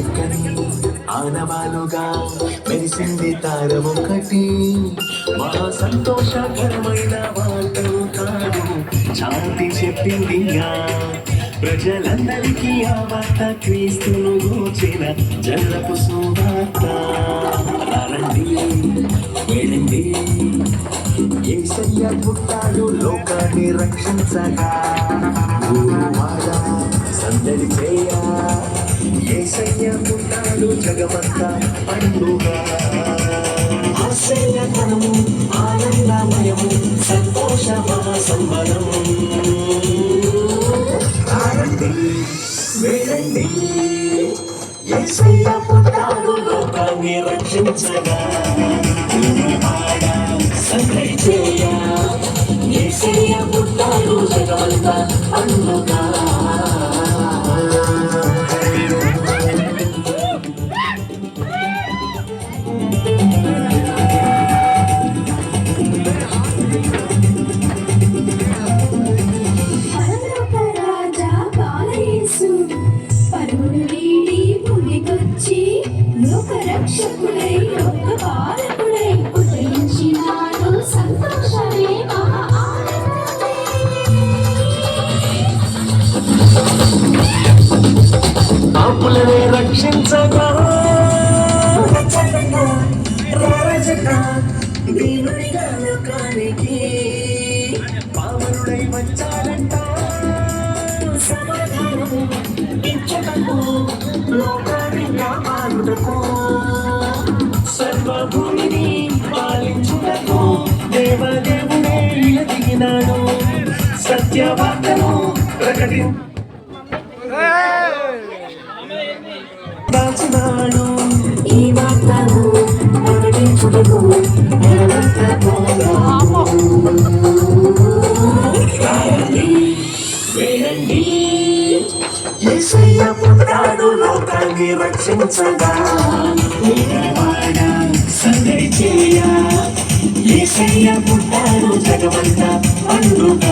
చిక్కని ఆనవాలుగా మెరిసింది తారమొకటి మహా సంతోషకరమైన వార్తలు కాదు చాటి చెప్పిందిగా ప్రజలందరికీ ఆ వార్త క్రీస్తును గూర్చిన జల్లపు సువార్త రండి వెళ్ళండి యేసయ్య పుట్టాడు లోకాన్ని రక్షించగా గురువాడ సందడి చేయ యేసయ్య పుట్టాడు జగమంతా పండుగ ఆశ్చర్యకరము ఆనందమయము సంతోష మహాసంబరం వెళ్ళండి యేసయ్య పుట్టాడు లోకాన్ని రక్షించగా గురువాడ సందడి చేయ యేసయ్య పుట్టాడు జగమంతా పండుగ రక్షకుడై లోక పాలకుడై ఉదయించినాడు సంతోషమే మహా ఆనందమే పాపులనే రక్షించగా రాజట దీనుడిగా లోకానికి పావనుడై వచ్చాడంట సమాధానము ఇచ్చటకు లోకాన్ని కాపాడుటకు సర్వభూమిని పాలించుటకు దేవదేవుడే దిగినాడు సత్యవార్తను దాచినాడు ఈ వార్తను ప్రకటించుటకు వేడండి యేసయ్య పుట్టాడు లోకాన్ని రక్షించగా గురువాడ సందడి చేయ యేసయ్య పుట్టాడు జగమంతా పండుగ